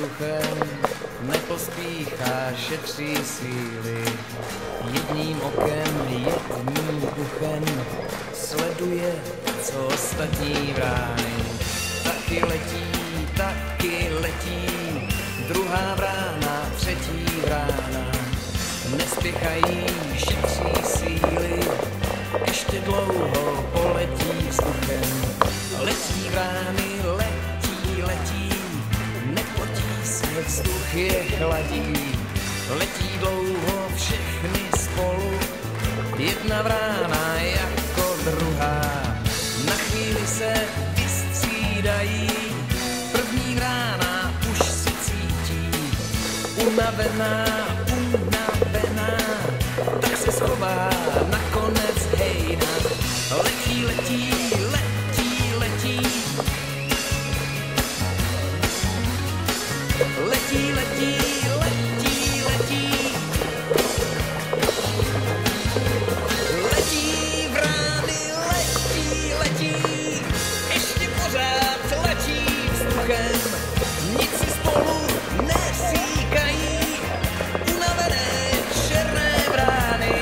vzduchem, nepospíchá, šetří síly. Jedním okem, jedním uchem sleduje, co ostatní vrány. Taky letí, druhá vrána, třetí vrána. Nespěchají, šetří síly, ještě dlouho poletí vzduchem. Letí vrány, letí, nepotí se, vzduch je chladí. Letí dlouho všechny spolu, jedna vrána jako druhá. Na chvíli se vystřídají, první vrána už se cítí. Unavená, tak se schová nakonec hejna. Letí, vrány, letí, ještě pořád letí vzduchem, nic si spolu neříkají, unavené černé vrány,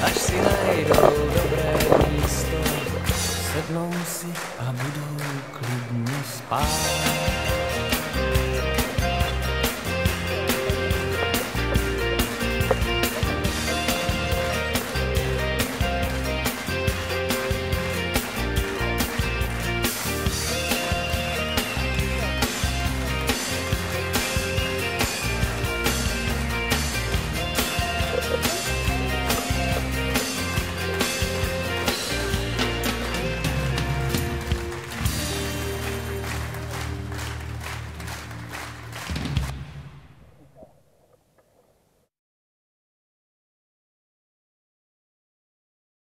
až si najdou dobré místo, sednou si a budou klidně spát.